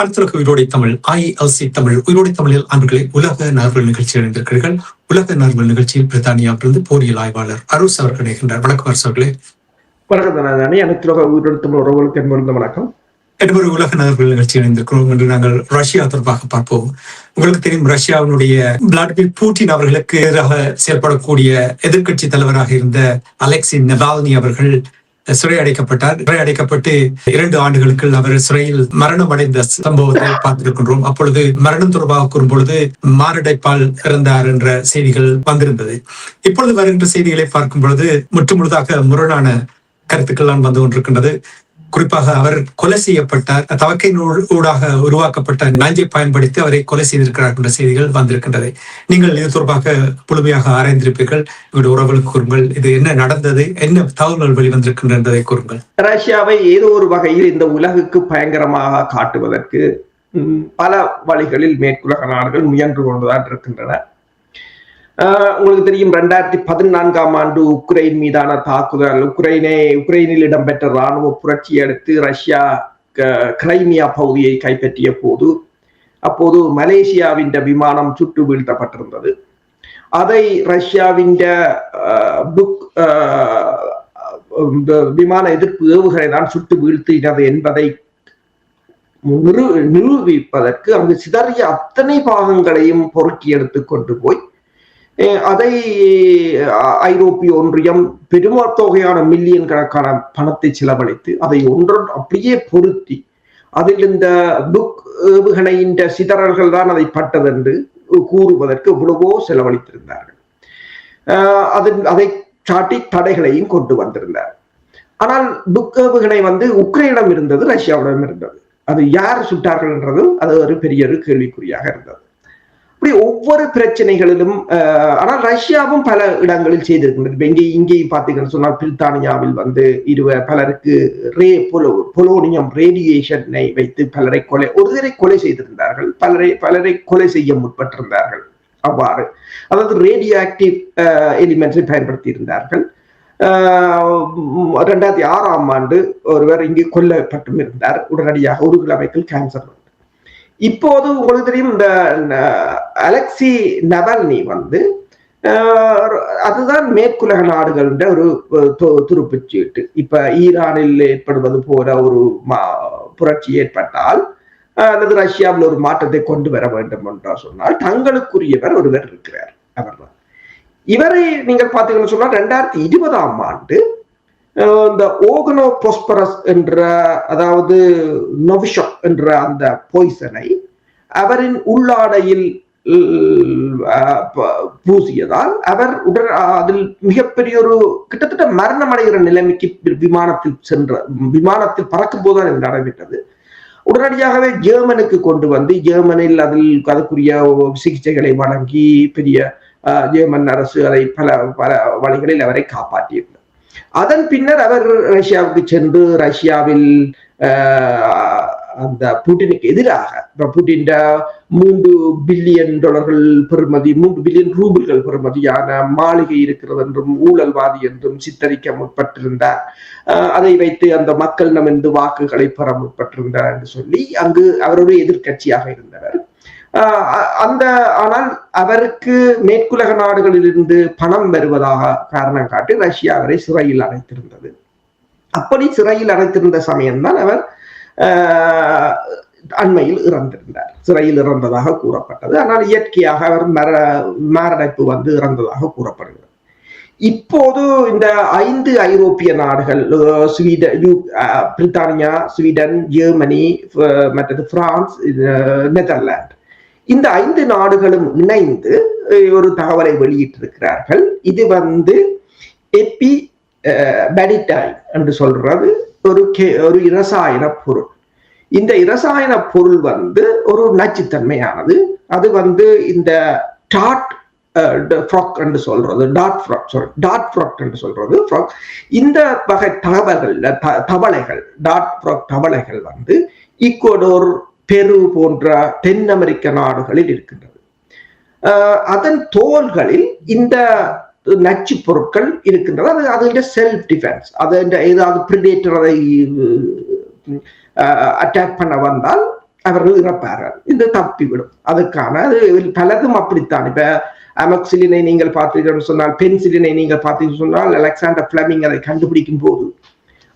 அடுத்துலக உயிரோடை Tamil ILC Tamil உயிரோடை தமிழில் அன்பர்களை உலக நார்வல் நிகழ்ச்சி இணைந்திருக்கிறீர்கள். உலக நார்வல் நிகழ்ச்சியில் பிரித்தானியாவிலிருந்து போரியல் ஆய்வாளர் அரூஸ் அவர்கள் இணைகின்றார். வணக்கம் அரசு அவர்களே. வணக்கம். அனைத்துலக உயிரோடை தமிழ் உறவுகளுக்கு என்பது வணக்கம். ஒரு உலக நார்வல் நிகழ்ச்சி இணைந்திருக்கிறோம் என்று நாங்கள் ரஷ்யா தொடர்பாக பார்ப்போம். உங்களுக்கு தெரியும், ரஷ்யாவினுடைய விளாடிமிர் புட்டின் அவர்களுக்கு எதிராக செயல்படக்கூடிய எதிர்க்கட்சி தலைவராக இருந்த அலெக்சி நவால்னி அவர்கள் சிறையடைக்கப்பட்டார். சிறையடைக்கப்பட்டு 2 ஆண்டுகளுக்கு அவர் சிறையில் மரணம் அடைந்த சம்பவத்தை பார்த்திருக்கின்றோம். அப்பொழுது மரணம் தொடர்பாக கூறும்பொழுது மாரடைப்பால் இறந்தார் என்ற செய்திகள் வந்திருந்தது. இப்பொழுது வருகின்ற செய்திகளை பார்க்கும் பொழுது முற்றுமுழுதாக முரணான கருத்துக்கள் தான் வந்து கொண்டிருக்கின்றது. குறிப்பாக அவர் கொலை செய்யப்பட்டார், தவக்கை ஊடாக உருவாக்கப்பட்ட நஞ்சை பயன்படுத்தி அவரை கொலை செய்திருக்கிறார் என்ற செய்திகள் வந்திருக்கின்றது. நீங்கள் இது தொடர்பாக முழுமையாக ஆராய்ந்திருப்பீர்கள். உங்களுடைய உறவுகளுக்கு கூறுங்கள், இது என்ன நடந்தது, என்ன தகவல்கள் வெளிவந்திருக்கின்றன என்பதை கூறுங்கள். ரஷ்யாவை ஏதோ ஒரு வகையில் இந்த உலகுக்கு பயங்கரமாக காட்டுவதற்கு பல வழிகளில் மேற்குலக நாடுகள் முயன்று கொண்டுதான் இருக்கின்றன. உங்களுக்கு தெரியும், 2014ஆம் ஆண்டு உக்ரைன் மீதான தாக்குதல், உக்ரைனில் இடம்பெற்ற இராணுவ புரட்சியை அடுத்து ரஷ்யா கிரைமியா பகுதியை கைப்பற்றிய போது அப்போது மலேசியாவின் விமானம் சுட்டு வீழ்த்தப்பட்டிருந்தது. அதை ரஷ்யாவின் விமான எதிர்ப்பு ஏவுகணை தான் சுட்டு வீழ்த்தினது என்பதை நிரூபிப்பதற்கு அங்கு சிதறிய அத்தனை பாகங்களையும் பொறுக்கி எடுத்துக் கொண்டு போய் அதை ஐரோப்பிய ஒன்றியம் பெருமத்தொகையான மில்லியன் கணக்கான பணத்தை செலவழித்து அதை ஒன்றொன்று அப்படியே பொருத்தி அதில் இந்த ஏவுகணையின் சிதறல்கள் தான் அதை பட்டது என்று கூறுவதற்கு எவ்வளவோ செலவழித்திருந்தார்கள். அதை சாட்டி தடைகளையும் கொண்டு வந்திருந்தார். ஆனால் ஏவுகணை உக்ரைனிடம் இருந்தது, ரஷ்யாவிடம் இருந்தது. அது யார் சுட்டார்கள் என்றது அது ஒரு பெரிய கேள்விக்குறியாக இருந்தது. அப்படி ஒவ்வொரு பிரச்சனைகளிலும் ஆனால் ரஷ்யாவும் பல இடங்களில் செய்திருக்கின்றது. இங்கேயும் பார்த்தீங்கன்னு சொன்னால் பிரித்தானியாவில் பலருக்கு பொலோனியம் ரேடியேஷனை வைத்து ஒருவரை கொலை செய்திருந்தார்கள், பலரை கொலை செய்ய முற்பட்டிருந்தார்கள். அவ்வாறு அதாவது ரேடியோ ஆக்டிவ் எலிமெண்ட்ஸை பயன்படுத்தி இருந்தார்கள். 2006ஆம் ஆண்டு ஒருவர் இங்கு கொல்லப்பட்டும் இருந்தார். உடனடியாக ஒரு கிழமைக்குள் கேன்சர். இப்போது உங்களுக்கு தெரியும், இந்த அலெக்சி நவால்னி அதுதான் மேற்குலக நாடுகள் ஒரு துருப்புச்சீட்டு. இப்ப ஈரானில் ஏற்படுவது போல ஒரு புரட்சி ஏற்பட்டால் அல்லது ரஷ்யாவில் ஒரு மாற்றத்தை கொண்டு வர வேண்டும் என்று சொன்னால் தங்களுக்குரியவர் ஒருவர் இருக்கிறார். அவர்தான் இவரை நீங்கள் பார்த்தீங்கன்னு சொன்னால் 2020ஆம் ஆண்டு இந்த ஓகனோ பொஸ்பரஸ் என்ற, அதாவது நொவிஷாக் என்ற அந்த பாய்சனை அவரின் உள்ளாடையில் பூசியதால் அவர் அதில் மிகப்பெரிய ஒரு கிட்டத்தட்ட மரணம் அடைகிற நிலைமைக்கு விமானத்தில் பறக்கும் போதுதான் இது நடைபெற்றது. உடனடியாகவே ஜெர்மனுக்கு கொண்டு வந்து ஜெர்மனில் அதுக்குரிய சிகிச்சைகளை வழங்கி பெரிய ஜெர்மன் அரசு அதை பல வழிகளில் அவரை காப்பாற்றியிருந்தார். அதன் பின்னர் அவர் ரஷ்யாவுக்கு சென்று ரஷ்யாவில் அந்த புட்டினுக்கு எதிராக புட்டின் $3 பில்லியன் பெறுமதி, $3 பில்லியன் ரூபிள்கள் பெறுமதியான மாளிகை இருக்கிறது என்றும் ஊழல்வாதி என்றும் சித்தரிக்க முற்பட்டிருந்தார். அதை வைத்து அந்த மக்களிடமிருந்து வாக்குகளை பெற முற்பட்டிருந்தார் என்று சொல்லி அங்கு அவருடைய எதிர்கட்சியாக இருந்தவர். ஆனால் அவருக்கு மேற்குலக நாடுகளிலிருந்து பணம் வருவதாக காரணம் காட்டி ரஷ்யா அவரை சிறையில் அடைத்திருந்தது. அப்படி சிறையில் அடைத்திருந்த சமயம்தான் அவர் அண்மையில் இறந்திருந்தார். சிறையில் இறந்ததாக கூறப்பட்டது. ஆனால் இயற்கையாக அவர் மாரடைப்பு இறந்ததாக கூறப்படுகிறது. இப்போது இந்த 5 ஐரோப்பிய நாடுகள், பிரித்தானியா, ஸ்வீடன், ஜெர்மனி, மற்றது பிரான்ஸ், நெதர்லாந்து, இந்த 5 நாடுகளும் இணைந்து ஒரு தகவலை வெளியிட்டிருக்கிறார்கள். இது எபி பேடிடைன் என்று சொல்றது ஒரு இரசாயன பொருள். இந்த இரசாயன பொருள் ஒரு நச்சுத்தன்மையானது. அது இந்த டாட் ஃப்ராக் என்று சொல்றது, டாட் ஃப்ராக் என்று சொல்றது. இந்த வகை தவளைகள், டாட் ஃப்ராக் தவளைகள் ஈக்குவடோர், பெரு போன்ற தென் அமெரிக்க நாடுகளில் இருக்கின்றது. அதன் தோள்களில் இந்த நச்சு பொருட்கள் இருக்கின்றது. அது செல்ஃப் டிஃபென்ஸ். அது ஏதாவது பிரிடேட்டர் அதை அட்டாக் பண்ண வந்தால் அவர்கள் இறப்பார்கள், இது தப்பிவிடும். அதுக்கான அது பலதும் அப்படித்தான். இப்ப அமெக்சிலினை நீங்கள் பார்த்தீர்கள் சொன்னால், பென்சிலினை நீங்கள் பார்த்தீர்கள் சொன்னால், அலெக்சாண்டர் பிளமிங் அதை கண்டுபிடிக்கும் போது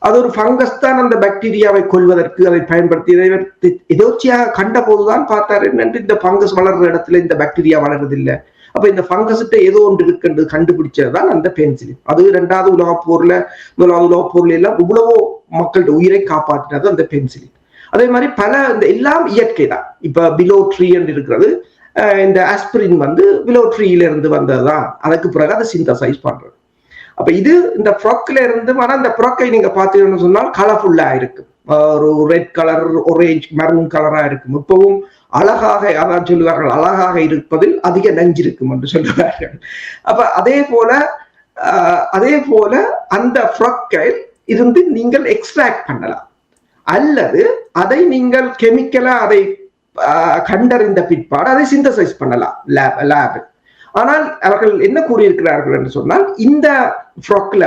அது ஒரு ஃபங்கஸ் தான் அந்த பாக்டீரியாவை கொல்வதற்கு அதை பயன்படுத்தி எதோச்சியாக கண்ட போதுதான் பார்த்தார் என்னென்று இந்த ஃபங்கஸ் வளர்ற இடத்துல இந்த பாக்டீரியா வளர்றதில்லை, அப்ப இந்த ஃபங்கஸ்கிட்ட ஏதோ ஒன்று இருக்கு கண்டுபிடிச்சதுதான் அந்த பென்சிலின். அது 2வது உலகப் போர்ல 1வது உலகப் போர்ல எல்லாம் இவ்வளவோ மக்களுடைய உயிரை காப்பாற்றினது அந்த பென்சிலின். அதே மாதிரி பல இந்த எல்லாம் இயற்கை தான். இப்ப பிலோ ட்ரீ என்று இருக்கிறது, இந்த ஆஸ்பிரின் பிலோ ட்ரீல இருந்து வந்ததுதான். அதுக்கு பிறகு அதை சிந்தசைஸ் பண்றது. அப்ப இது இந்த ஃப்ராக்ல இருந்து, ஆனா இந்த ஃப்ராக்கை நீங்க பாத்தீங்கன்னு சொன்னால் கலர்ஃபுல்லா இருக்கும், ஒரு ரெட் கலர், ஒரேஞ்ச், மெரூன் கலரா இருக்கும். இப்பவும் அழகாக, அதான் சொல்லுவார்கள், அழகாக இருப்பதில் அதிக நஞ்சு இருக்கும் என்று சொல்லுவார்கள். அப்ப அதே போல அந்த ஃப்ராக்கை இருந்து நீங்கள் எக்ஸ்ட்ராக்ட் பண்ணலாம், அல்லது அதை நீங்கள் கெமிக்கலா அதை கண்டறிந்த பிற்பாடு அதை சிந்தசைஸ் பண்ணலாம் லேப். ஆனால் அவர்கள் என்ன கூறியிருக்கிறார்கள் என்று சொன்னால், இந்த ஃப்ராக்ல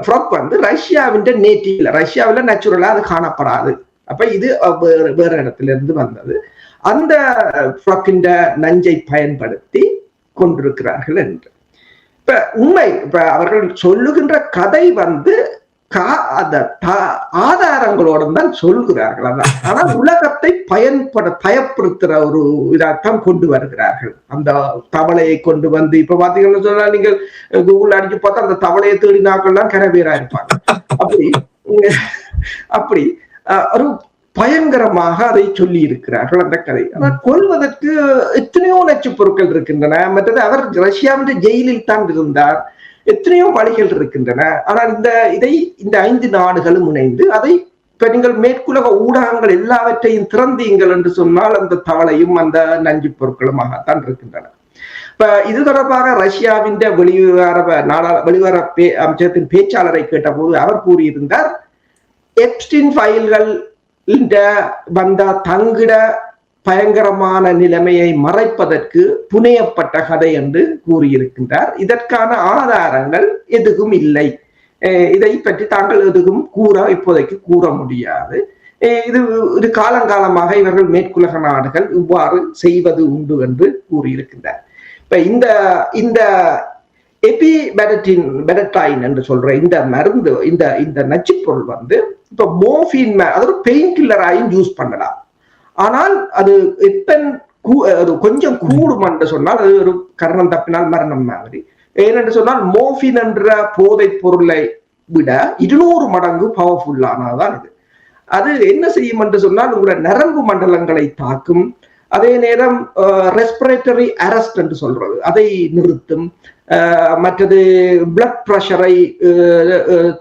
ஃப்ராக் ரஷ்யாவின் நேட்டிவ்ல, ரஷ்யாவில் நேச்சுரலா அது காணப்படாது. அப்ப இது வேற இடத்துல இருந்து வந்தது. அந்த ஃப்ராக்கின் நஞ்சை பயன்படுத்தி கொண்டிருக்கிறார்கள் என்று இப்ப உண்மை. இப்ப அவர்கள் சொல்லுகின்ற கதை ஆதாரங்களோடு தான் சொல்கிறார்கள். அதான். ஆனால் உலகத்தை பயப்படுத்துற ஒரு இதாத்தான் கொண்டு வருகிறார்கள். அந்த தவளையை கொண்டு வந்து, இப்ப பாத்தீங்கன்னு சொன்னா நீங்கள் கூகுள் அடிச்சு பார்த்தா அந்த தவளையை தேடினாக்கள்லாம் கரவேரா இருப்பாங்க. அப்படி ஒரு பயங்கரமாக அதை சொல்லி இருக்கிறார்கள் அந்த கதை. ஆனால் கொல்வதற்கு எத்தனையோ நச்சு பொருட்கள் இருக்கின்றன. மற்றது அவர் ரஷ்யாவின் ஜெயிலில் தான் இருந்தார். எத்தனையோ வழிகள் இருக்கின்றன. ஆனால் இந்த 5 நாடுகளும் இணைந்து அதை இப்ப நீங்கள் மேற்குலக ஊடகங்கள் எல்லாவற்றையும் திறந்தீங்கள் என்று சொன்னால் அந்த தவளையும் அந்த நஞ்சு பொருட்களுமாகத்தான் இருக்கின்றன. இப்ப இது தொடர்பாக ரஷ்யாவின் வெளிவர அமைச்சகத்தின் பேச்சாளரை கேட்டபோது அவர் கூறியிருந்தார், எப்ஸ்டின் ஃபைல்கள் தங்கிட பயங்கரமான நிலைமையை மறைப்பதற்கு புனையப்பட்ட கதை என்று கூறியிருக்கின்றார். இதற்கான ஆதாரங்கள் எதுவும் இல்லை. இதை பற்றி தாங்கள் எதுவும் இப்போதைக்கு கூற முடியாது. இது காலங்காலமாக இவர்கள் மேற்குலக நாடுகள் இவ்வாறு செய்வது உண்டு என்று கூறியிருக்கின்றார். இப்ப இந்த எபிபெடடைன் என்று சொல்ற இந்த மருந்து, இந்த நச்சுப்பொருள் இப்ப மோர்பின், அதாவது பெயின் கில்லராயும் யூஸ் பண்ணலாம். ஆனால் அது கொஞ்சம் கூடும் என்று சொன்னால் அது ஒரு கரணம் தப்பினால் மரணம் மாதிரி. ஏனென்று சொன்னால் மோர்பின் என்ற போதைப் பொருளை விட 200 மடங்கு பவர்ஃபுல்லானதான் இது. அது என்ன செய்யும் என்று சொன்னால் உங்களோட நரம்பு மண்டலங்களை தாக்கும். அதே நேரம் ரெஸ்பிரேட்டரி அரெஸ்ட் என்று சொல்றது, அதை நிறுத்தும். மற்றது பிளட் பிரஷரை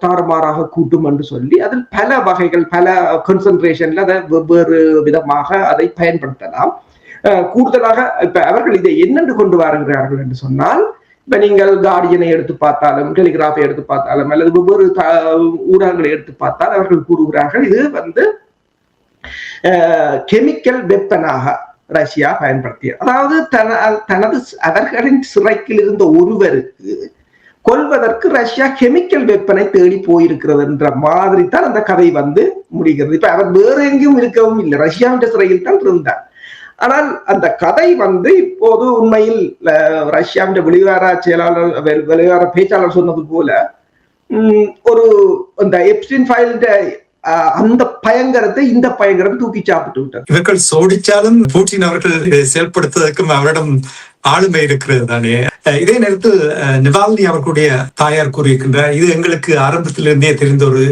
தாறுமாறாக கூட்டும் என்று சொல்லி அதில் பல வகைகள், பல கான்சென்ட்ரேஷன்ல அதை வெவ்வேறு விதமாக அதை பயன்படுத்தலாம். கூடுதலாக இப்ப அவர்கள் இதை என்னென்று கொண்டு வருகிறார்கள் என்று சொன்னால், இப்ப நீங்கள் கார்டியனை எடுத்து பார்த்தாலும், டெலிகிராஃபை எடுத்து பார்த்தாலும், அல்லது வெவ்வேறு ஊடகங்களை எடுத்து பார்த்தால் அவர்கள் கூறுகிறார்கள் இது கெமிக்கல் வெப்பனாக ரஷ்யா பயன்படுத்திய, அதாவது அவர்களின் சிறைக்கில் இருந்த ஒருவருக்கு கொல்வதற்கு ரஷ்யா கெமிக்கல் வெப்பனை தேடி போயிருக்கிறது என்ற மாதிரி தான் அந்த கதை முடிகிறது. இப்ப அவர் வேற எங்கேயும் இருக்கவும் இல்லை, ரஷ்யாவின் சிறையில் தான் இருந்தார். ஆனால் அந்த கதை இப்போது உண்மையில் ரஷ்யாவின் வெளிவார பேச்சாளர் சொன்னது போல ஒரு அந்த எப்ஸ்டின் ஃபைல் அந்த பயங்கரத்தை இந்த பயங்கரம் தூக்கி சாப்பிட்டு விட்டார். இவர்கள் சோடிச்சாலும் பூட்டின் அவர்கள் செயல்படுத்துவதற்கும் அவரிடம் ஆளுமை இருக்கிறது தானே. இதே நேரத்தில் நிவால்னி அவர்களுடைய தாயார் கூறியிருக்கின்றார், இது எங்களுக்கு ஆரம்பத்திலிருந்தே தெரிந்த ஒரு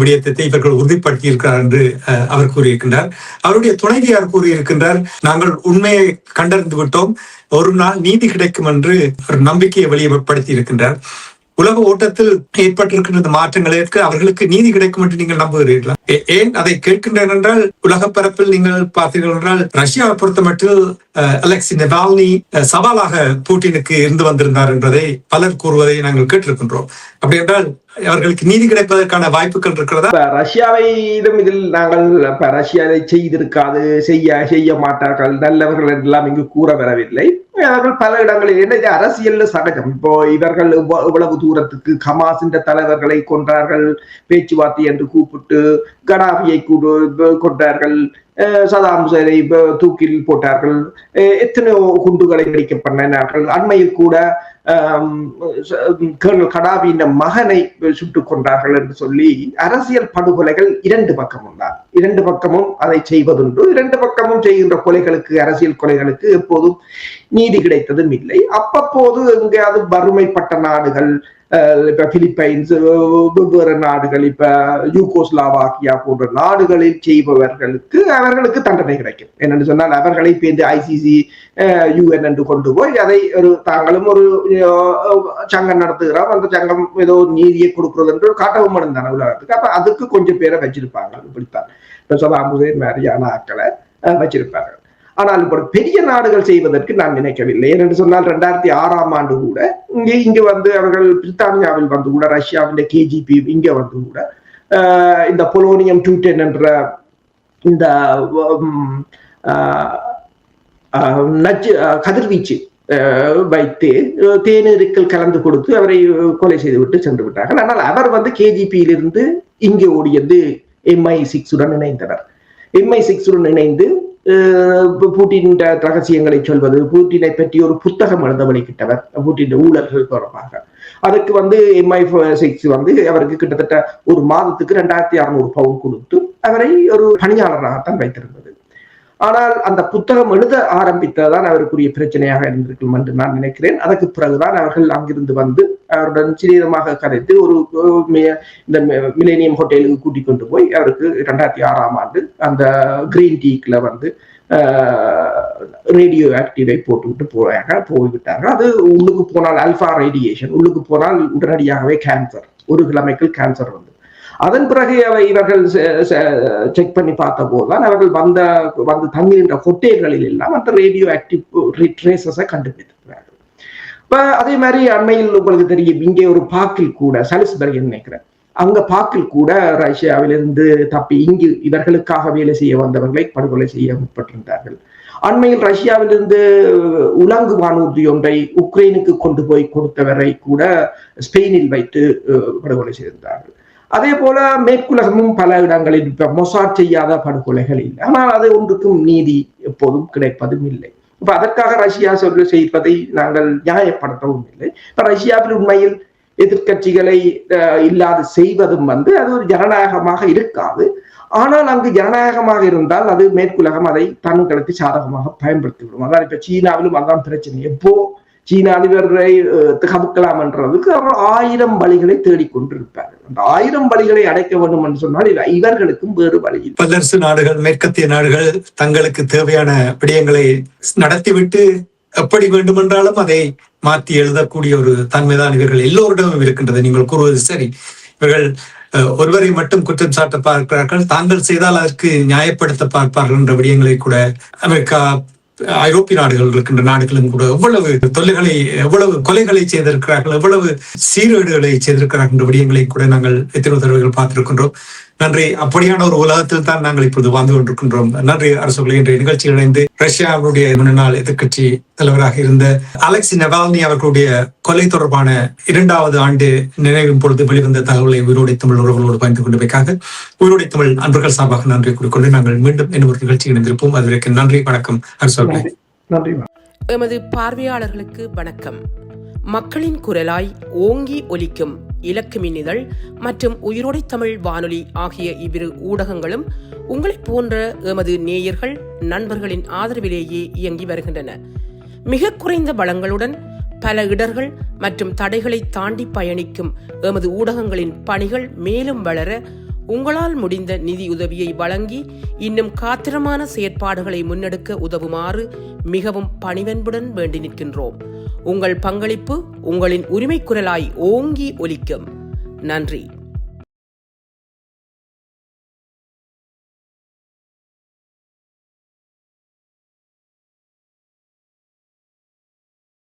விடயத்தை இவர்கள் உறுதிப்படுத்தி இருக்கிறார் என்று அவர் கூறியிருக்கின்றார். அவருடைய துணைவியார் கூறியிருக்கின்றார், நாங்கள் உண்மையை கண்டறிந்து விட்டோம், ஒரு நாள் நீதி கிடைக்கும் என்று ஒரு நம்பிக்கையை வெளிப்படுத்தி இருக்கின்றார். உலக ஓட்டத்தில் ஏற்பட்டிருக்கின்ற மாற்றங்களுக்கு அவர்களுக்கு நீதி கிடைக்கும் என்று நீங்கள் நம்புகிறீர்களா? ஏன் அதை கேட்கின்றனர் என்றால், உலக பரப்பில் நீங்கள் பார்த்தீர்கள் என்றால் ரஷ்யாவை பொறுத்த மட்டும் அலெக்சி நவால்னி சவாலாக பூட்டினுக்கு இருந்து வந்திருந்தார் என்பதை பலர் கூறுவதை நாங்கள் கேட்டிருக்கின்றோம். அப்படி என்றால் அவர்களுக்கு நீதி கிடைப்பதற்கான வாய்ப்புகள் இருக்கிறதா? ரஷ்யாவிடம் இதில் நாங்கள் ரஷ்யாவை செய்திருக்காது, செய்ய மாட்டார்கள், நல்லவர்கள் எல்லாம் இங்கு கூற வரவில்லை. அவர்கள் பல இடங்களில் என்ன இது அரசியல் சகஜம். இப்போ இவர்கள் இவ்வளவு தூரத்துக்கு ஹமாஸின் தலைவர்களை கொன்றார்கள், பேச்சுவார்த்தை என்று கூப்பிட்டு கடாபியை கொண்டார்கள், சதாம் ஹுசைனை தூக்கில் போட்டார்கள், எத்தனையோ குண்டுகளை வெடிக்க பண்ணினார்கள். அண்மையில் கூட கர்னல் கடாபியின் மகனை சுட்டுக் கொண்டார்கள் என்று சொல்லி அரசியல் படுகொலைகள் இரண்டு பக்கமும் தான். இரண்டு பக்கமும் அதை செய்வதுண்டு. இரண்டு பக்கமும் செய்கின்ற கொலைகளுக்கு, அரசியல் கொலைகளுக்கு எப்போதும் நீதி கிடைத்ததும் இல்லை. அப்பப்போது எங்கேயாவது வறுமைப்பட்ட நாடுகள், இப்ப பிலிப்பைன்ஸ், வெவ்வேறு நாடுகள், இப்ப யூகோஸ்லாவாக்கியா போன்ற நாடுகளில் செய்பவர்களுக்கு அவர்களுக்கு தண்டனை கிடைக்கும். என்னென்னு சொன்னால் அவர்களை பேர்ந்து ICC UN என்று கொண்டு போய் அதை ஒரு தாங்களும் ஒரு சங்கம் நடத்துகிறோம், அந்த சங்கம் ஏதோ நீதியை கொடுக்கிறது என்று காட்டவும் இருந்தான உலகத்துக்கு. அப்ப அதுக்கு கொஞ்சம் பேரை வச்சிருப்பாங்க. இப்படித்தான் இப்ப சதாம் ஹுசைன் மாதிரியான ஆட்களை வச்சிருப்பாங்க. ஆனால் இப்ப பெரிய நாடுகள் செய்வதற்கு நான் நினைக்கவில்லை. என்று சொன்னால் 2006ஆம் ஆண்டு கூட இங்கு வந்து அவர்கள் பிரித்தானியாவில் வந்து கூட, ரஷ்யாவின் KGB இங்க வந்து கூட இந்த பொலோனியம் 210 என்ற இந்த நச்சு கதிர்வீச்சு வைத்து தேநீருக்கள் கலந்து கொடுத்து அவரை கொலை செய்து விட்டு சென்று விட்டார்கள். ஆனால் அவர் வந்து KGBயிலிருந்து இங்கே ஓடியது MI6 உடன் இணைந்தனர். MI6 உடன் இணைந்து பூட்டின் ரகசியங்களை சொல்வது, பூட்டினை பற்றி ஒரு புத்தகம் எழுத வழிகிட்டவர், பூட்டின் ஊழல்கள் தொடர்பாக. அதுக்கு வந்து MI6 வந்து அவருக்கு கிட்டத்தட்ட ஒரு மாதத்துக்கு 2600 பவுண்ட் கொடுத்து அவரை ஒரு பணியாளராகத்தான் வைத்திருந்தது. ஆனால் அந்த புத்தகம் எழுத ஆரம்பித்ததான் அவருக்குரிய பிரச்சனையாக இருந்திருக்கும் என்று நான் நினைக்கிறேன். அதற்கு பிறகுதான் அவர்கள் அங்கிருந்து வந்து அவருடன் சிறிதமாக கதைத்து ஒரு இந்த மிலேனியம் ஹோட்டலுக்கு கூட்டிக் கொண்டு போய் அவருக்கு 2006ஆம் ஆண்டு அந்த கிரீன் டீக்ல வந்து ரேடியோ ஆக்டிவை போட்டுவிட்டு போய்விட்டாங்க. அது உள்ளுக்கு போனால் அல்பா ரேடியேஷன், உள்ளுக்கு போனால் உடனடியாகவே கேன்சர், ஒரு கிழமைக்குள் கேன்சர் வந்து. அதன் பிறகு இவர்கள் செக் பண்ணி பார்த்த போதுதான் அவர்கள் வந்து தங்குகின்ற ஹோட்டல்களில் எல்லாம் அந்த ரேடியோ ஆக்டிவ் ட்ரேசஸை கண்டுபிடித்திருக்கிறார்கள். இப்ப அதே மாதிரி அண்மையில் உங்களுக்கு தெரியும், இங்கே ஒரு பாக்கில் கூட, சாலிஸ்பர்க் நினைக்கிறேன், அங்க பாக்கில் கூட ரஷ்யாவிலிருந்து தப்பி இங்கு இவர்களுக்காக வேலை செய்ய வந்தவர்களை படுகொலை செய்ய முற்பட்டிருந்தார்கள். அண்மையில் ரஷ்யாவிலிருந்து உலங்கு வானூர்தி ஒன்றை உக்ரைனுக்கு கொண்டு போய் கொடுத்தவரை கூட ஸ்பெயினில் வைத்து படுகொலை செய்திருந்தார்கள். அதே போல மேற்குலகமும் பல இடங்களில் இப்ப மொசாட் செய்யாத படுகொலைகள் இல்லை. ஆனால் அது ஒன்றுக்கும் நீதி எப்போதும் கிடைப்பதும் இல்லை. இப்ப அதற்காக ரஷ்யா செய்வதை நாங்கள் நியாயப்படுத்தவும் இல்லை. இப்ப ரஷ்யாவில் உண்மையில் எதிர்கட்சிகளை இல்லாது செய்வதும் வந்து அது ஒரு ஜனநாயகமாக இருக்காது. ஆனால் அங்கு ஜனநாயகமாக இருந்தால் அது மேற்குலகம் அதை தங்களுக்கு சாதகமாக பயன்படுத்திவிடும். அதான் இப்ப சீனாவிலும் அதான் பிரச்சனை. எப்போ சீன அதிபரை கவுக்கலாம் என்றதுக்கு அவர் 1000 வழிகளை தேடிக்கொண்டிருப்பார்கள். அந்த 1000 வழிகளை அடைக்க வேண்டும் என்று சொன்னால் இவர்களுக்கும் வேறு வழி. வல்லரசு நாடுகள், மேற்கத்திய நாடுகள் தங்களுக்கு தேவையான விடயங்களை நடத்திவிட்டு எப்படி வேண்டுமென்றாலும் அதை மாற்றி எழுதக்கூடிய ஒரு தன்மைதான் இவர்கள் எல்லோரிடமும் இருக்கின்றது. நீங்கள் கூறுவது சரி. இவர்கள் ஒருவரை மட்டும் குற்றம் சாட்ட பார்க்கிறார்கள், தாங்கள் செய்தால் அதற்கு நியாயப்படுத்த பார்ப்பார்கள் என்ற விடயங்களை கூட அமெரிக்கா, ஐரோப்பிய நாடுகள் இருக்கின்ற நாடுகளும் கூட எவ்வளவு தொல்லைகளை, எவ்வளவு கொலைகளை செய்திருக்கிறார்கள், எவ்வளவு சீர்கேடுகளை செய்திருக்கிறார்கள் என்ற விடயங்களை கூட நாங்கள் எத்தனை தடவைகள் பார்த்திருக்கின்றோம். நன்றி. அப்படியான ஒரு உலகத்தில் தான் நாங்கள் இப்பொழுது வாழ்ந்து கொண்டிருக்கின்றோம். நன்றி அரசுகளை. இன்றைய நிகழ்ச்சியில் இணைந்து ரஷ்யாவுடைய முன்னாள் எதிர்கட்சி தலைவராக இருந்த அலெக்சி நவால்னி அவர்களுடைய கொலை தொடர்பான 2வது ஆண்டு நினைவின் பொழுது வெளிவந்த தகவலை உயிரோடை தமிழ் உறவுகளோடு பகிர்ந்து கொண்டமைக்காக உயிரோடை தமிழ் அன்பர்கள் சார்பாக நன்றி கூறிக்கொண்டு நாங்கள் மீண்டும் இன்னொரு நிகழ்ச்சி இணைந்திருப்போம். அதுவரைக்கும் நன்றி, வணக்கம் அரசுகளை. நன்றி. எமது பார்வையாளர்களுக்கு வணக்கம். மக்களின் குரலாய் ஓங்கி ஒலிக்கும் இலக்கு மின்னிதழ் மற்றும் உயிரோடை தமிழ் வானொலி ஆகிய இவ்விரு ஊடகங்களும் உங்களைப் போன்ற எமது நேயர்கள், நண்பர்களின் ஆதரவிலேயே இயங்கி வருகின்றன. மிக குறைந்த வளங்களுடன் பல இடர்கள் மற்றும் தடைகளை தாண்டி பயணிக்கும் எமது ஊடகங்களின் பணிகள் மேலும் வளர உங்களால் முடிந்த நிதியுதவியை வழங்கி இன்னும் காத்திரமான செயற்பாடுகளை முன்னெடுக்க உதவுமாறு மிகவும் பணிவன்புடன் வேண்டி நிற்கின்றோம். உங்கள் பங்களிப்பு உங்களின் உரிமை குரலாய் ஓங்கி ஒலிக்கும். நன்றி.